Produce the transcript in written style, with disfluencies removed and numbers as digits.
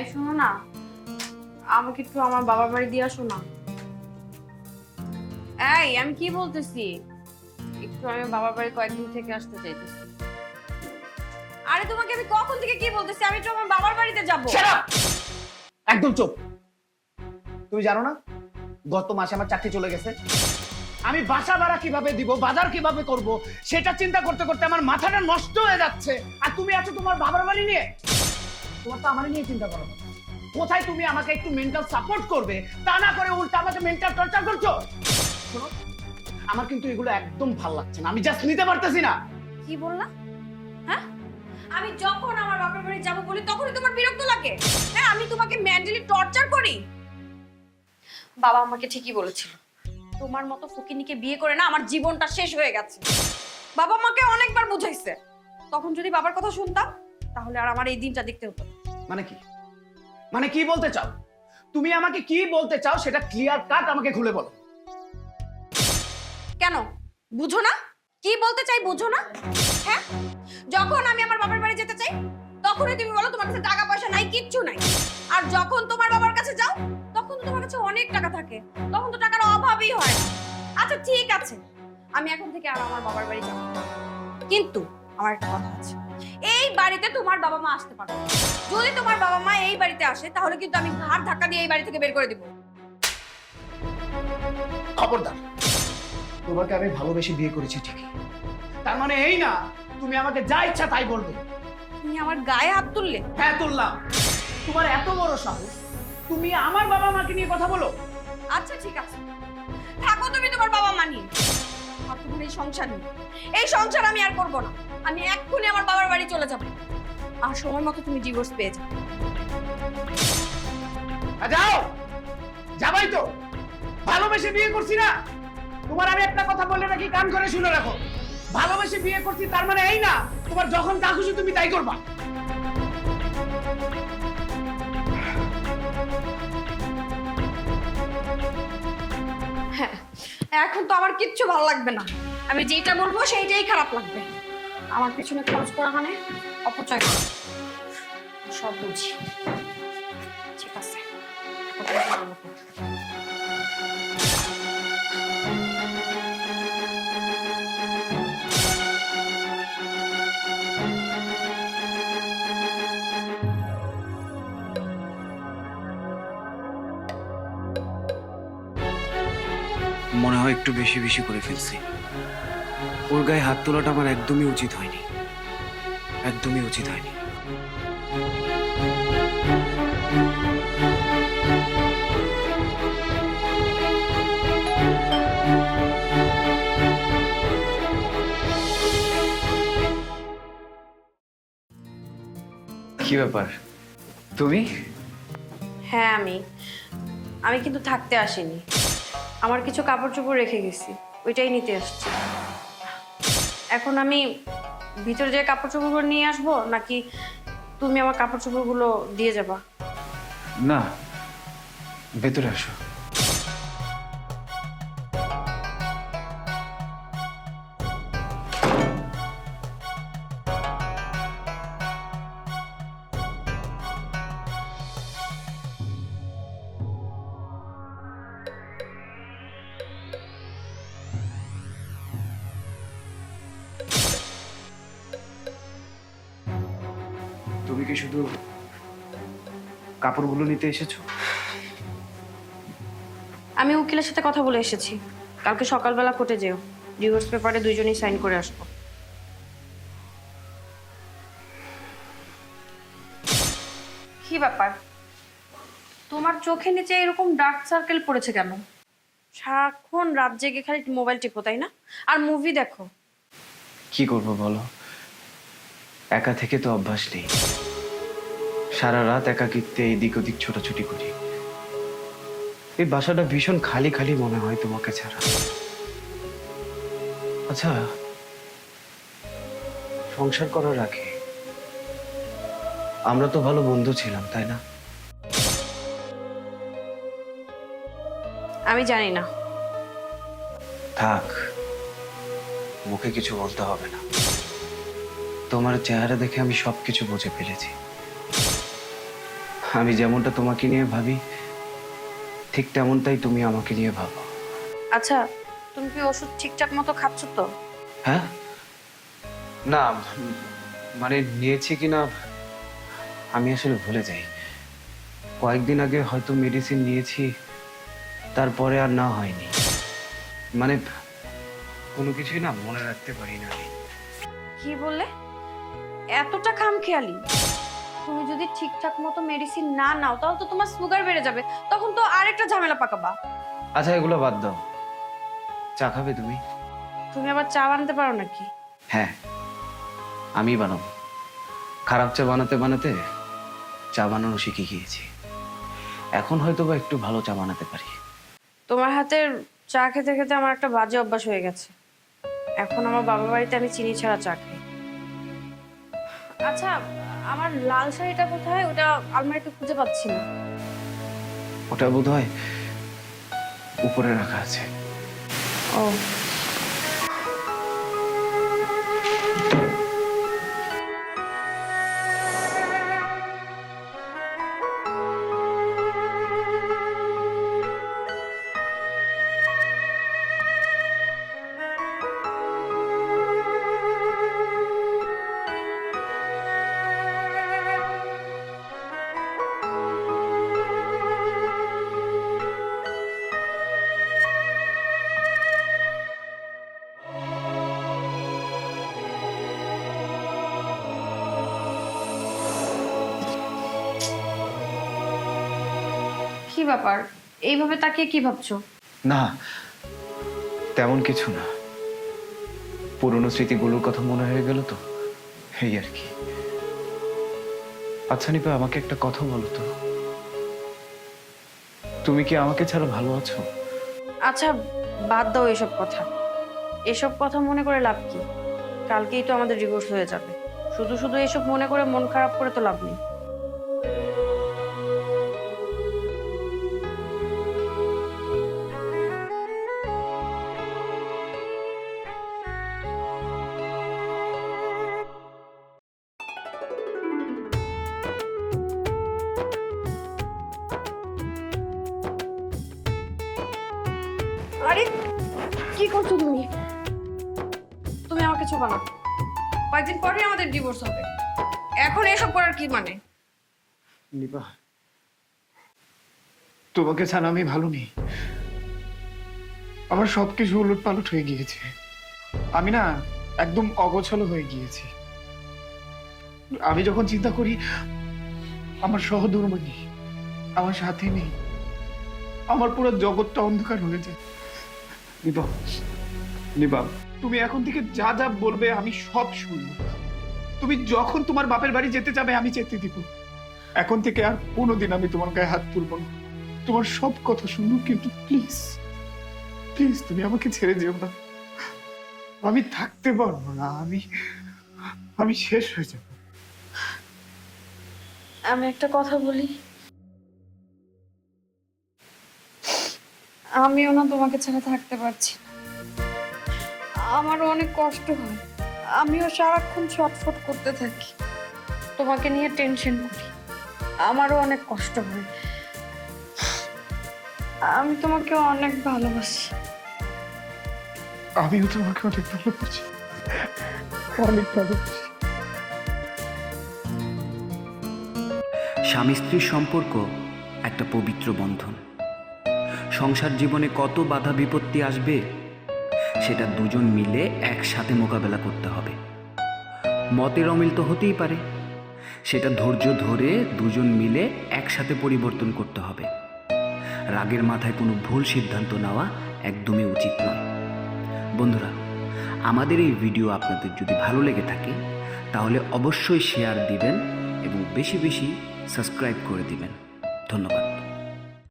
এই শোনো না, আমাকে একটু আমার বাবার বাড়ি দিয়ে আসো না। এই আমি কি বলতেছি, একটু আমি বাবার বাড়ি কয়েকদিন থেকে আসতে চাইতেছি। আরে তোমাকে আমি কখন থেকে কি বলতেছি, আমি তো আমার বাবার বাড়িতে যাব। একদম চুপ। তুমি জানো না গত মাসে আমার চাকরি চলে গেছে? আমি বাসা ভাড়া কিভাবে দিব, বাজার কিভাবে করব, সেটা চিন্তা করতে করতে আমার মাথাটা নষ্ট হয়ে যাচ্ছে। আর তুমি আছো তোমার বাবার বাড়ি নিয়ে। তোমার তো আমার নিয়ে চিন্তা করো। কোথায় তুমি আমাকে একটু মেন্টাল সাপোর্ট করবে, তা না করে উল্টা আমাকে মেন্টাল টর্চার করছো। শোনো, আমার কিন্তু এগুলো একদম ভালো লাগছে না, আমি জাস্ট নিতে পারতেছি না। কি বললা? হ্যাঁ, আমি যখন আমার বাবার বাড়ি যাব বলি তখনই তোমার বিরক্ত লাগে? হ্যাঁ, আমি তোমাকে মেন্টালি টর্চার করি? বাবা আমাকে ঠিকই বলেছিল, তোমার মতো ফকিনীকে বিয়ে করে না আমার জীবনটা শেষ হয়ে গেছে। বাবা মাকে অনেকবার বুঝাইছে, তখন যদি বাবার কথা শুনতাম তাহলে আর আমার এই দিনটা দেখতে হতো না। মানে কি, মানে কি বলতে চাও তুমি? আমাকে কি বলতে চাও সেটা ক্লিয়ার কাট আমাকে খুলে বলো। কেন বুঝো না? কি বলতে চাই বুঝো না? হ্যাঁ, যখন আমি আমার বাবার বাড়ি যেতে চাই তখনই তুমি বলো তোমার কাছে টাকা পয়সা নাই, কিচ্ছু নাই। আর যখন তোমার বাবার কাছে যাও তখন তো তোমার কাছে অনেক টাকা থাকে, তখন তো টাকার অভাবই হয় না। আচ্ছা ঠিক আছে, আমি এখন থেকে আর আমার বাবার বাড়ি যাব না। কিন্তু আমার একটা কথা আছে, এই বাড়িতে তোমার বাবা মা আসতে পারবে না। যদি তোমার বাবা মা এই বাড়িতে আসে তাহলে কিন্তু আমি ঘাড় ধাক্কা দিয়ে এই বাড়ি থেকে বের করে দিব। খবরদার, তোমাকে আমি ভালোবেসে বিয়ে করেছি ঠিকই, তার মানে এই না তুমি আমাকে যা ইচ্ছা তাই বলবে। তুমি আমার গায়ে হাত তুললে? হ্যাঁ তুললাম। তোমার এত বড় সাহস, তুমি আমার বাবা মাকে নিয়ে কথা বলো? আচ্ছা ঠিক আছে, থাকো তুমি তোমার বাবা মা নিয়ে। আর তোমার এই সংসার নিয়ে, এই সংসার আমি আর করবো না। আমি এক্ষুনি আমার বাবার বাড়ি চলে যাবো, আর সময় মতো তুমি ডিভোর্স পেয়ে যাবে। যাও, যাবাই তো, ভালোবেসে বিয়ে করছি না। তোমার আমি একটা কথা বললে নাকি কান করে শুনে রাখো, ভালোবেসে বিয়ে করছি তার মানে এই না তোমার যখন যা খুশি তুমি তাই করবা। হ্যাঁ, এখন তো আমার কিচ্ছু ভালো লাগবে না, আমি যেটা বলবো সেইটাই খারাপ লাগবে। আমার পিছনে খরচ করা মানে অপচয় করা, সব বুঝি। ঠিক আছে, মনে হয় একটু বেশি বেশি করে ফেলছি। ওর গায়ে হাত তোলাটা আমার একদমই উচিত হয়নি, একদমই উচিত হয়নি। কি ব্যাপার তুমি? হ্যাঁ আমি আমি কিন্তু থাকতে আসিনি, আমার কিছু কাপড় চোপড় রেখে গেছি, ওইটাই নিতে আসছি। এখন আমি ভিতরে যে কাপড় চোপড়গুলো নিয়ে আসবো নাকি তুমি আমার কাপড় চোপড়গুলো দিয়ে যাবা? না, ভেতরে আসো। তুমি কি শুধু কাপড়গুলো নিতে এসেছো? আমি উকিলের সাথে কথা বলে এসেছি, কালকে সকালবেলা কোর্টে যেও, ডিভোর্স পেপারে দুইজনই সাইন করে আসবো। কি ব্যাপার, তোমার চোখের নিচে এরকম ডার্ক সার্কেল পড়েছে কেন? সারাক্ষণ রাত জেগে খালি মোবাইল টিপো তাই না, আর মুভি দেখো? কি করবো বলো, একা থেকে তো অভ্যাস নেই। সারা রাত একাকিত্বে এদিক ওদিক ছোটাছুটি করি। এই বাসাটা ভীষণ খালি খালি মনে হয় তোমাকে ছাড়া। আচ্ছা, সংসার করার আগে আমরা তো ভালো বন্ধু ছিলাম তাই না? আমি জানি না। থাক, মুখে কিছু বলতে হবে না। তোমার চেহারা দেখে আমি সবকিছু বুঝে ফেলেছি। আমি যেমনটা তোমাকে নিয়ে ভাবি ঠিক তেমনটাই তুমি আমাকে নিয়ে ভাবো। আচ্ছা, তুমি কি ওষুধ ঠিকঠাক মতো খাচ্ছ তো? হ্যাঁ, না মানে নিয়েছি কিনা আমি আসলে ভুলে যাই। কয়েকদিন আগে হয়তো মেডিসিন নিয়েছি, তারপরে আর না হয়নি। মানে কোনো কিছুই না মনে রাখতে পারি না আমি। কি বললে? এতটা খামখেয়ালি? তুমি যদি ঠিকঠাক মতো মেডিসিন না নাও তাহলে তো তোমার সুগার বেড়ে যাবে, তখন তো আরেকটা ঝামেলা পাকাবা। আচ্ছা এগুলো বাদ দাও, চা খাবে তুমি? তুমি আবার চা বানাতে পারো নাকি? হ্যাঁ আমি বানাবো। খারাপ চা বানাতে বানাতে চা বানানো শিখে গিয়েছি। এখন হয়তো বা একটু ভালো চা বানাতে পারি। তোমার হাতের চা খেতে খেতে আমার একটা বাজে অভ্যাস হয়ে গেছে। এখন আমার বাবার বাড়িতে আমি চিনি ছাড়া চা খাই। আচ্ছা, আমার লাল শাড়িটা কোথায়? ওটা আলমারিতে খুঁজে পাচ্ছি না। ওটা বোধহয় উপরে রাখা আছে। ও, কি ব্যাপার? এইভাবে তাকিয়ে কি ভাবছো? না তেমন কিছু না, পুরনো স্মৃতিগুলোর কথা মনে হয়ে গেল তো, এই আর কি। আচ্ছা নিপা, আমাকে একটা কথা বলো তো, তুমি কি আমাকে ছাড়া ভালো আছো? আচ্ছা, বাদ দাও এসব কথা। এসব কথা মনে করে লাভ কি? কালকেই তো আমাদের ডিভোর্স হয়ে যাবে। শুধু শুধু এসব মনে করে মন খারাপ করে তো লাভ নেই। আরে কি করছো তুমি? তুমি আমাকে ছোঁবা না। কয়েকদিন পরেই আমাদের ডিভোর্স হবে। এখন এসব করার কি মানে? নিপা, তোমাকে ছাড়া আমি ভালো নেই। আমার সবকিছু উলট পালট হয়ে গিয়েছে। আমি না একদম অগোছালো হয়ে গিয়েছি। আমি যখন চিন্তা করি আমার সহধর্মিণী আমার সাথে নেই, আমার পুরো জগৎটা অন্ধকার হয়ে যায়। নিপা, নিপা, তুমি এখন থেকে যা যা বলবে আমি সব শুনবো। তুমি যখন তোমার বাপের বাড়ি যেতে যাবে আমি যেতে দিব। এখন থেকে আর কোনোদিন আমি তোমার গায়ে হাত তুলবো না। তোমার সব কথা শুনবো, কিন্তু প্লিজ প্লিজ তুমি আমাকে ছেড়ে যেও না। আমি থাকতে পারবো না। আমি শেষ হয়ে যাব। আমি একটা কথা বলি, আমিও না তোমাকে ছাড়া থাকতে পারছি না। আমারও অনেক কষ্ট হয়। আমিও সারাক্ষণ ছটফট করতে থাকি, তোমাকে নিয়ে টেনশন করি। আমারও অনেক কষ্ট হয়। আমি তোমাকে অনেক ভালোবাসি। আমিও তোমাকে অনেক ভালোবাসি, অনেক ভালোবাসি। স্বামী স্ত্রীর সম্পর্ক একটা পবিত্র বন্ধন। সংসার জীবনে কত বাধা বিপত্তি আসবে সেটা দুজন মিলে একসাথে মোকাবেলা করতে হবে। মতের অমিল তো হতেই পারে, সেটা ধৈর্য ধরে দুজন মিলে একসাথে পরিবর্তন করতে হবে। রাগের মাথায় কোনো ভুল সিদ্ধান্ত নেওয়া একদমই উচিত নয়। বন্ধুরা, আমাদের এই ভিডিও আপনাদের যদি ভালো লেগে থাকে তাহলে অবশ্যই শেয়ার দিবেন এবং বেশি বেশি সাবস্ক্রাইব করে দিবেন। ধন্যবাদ।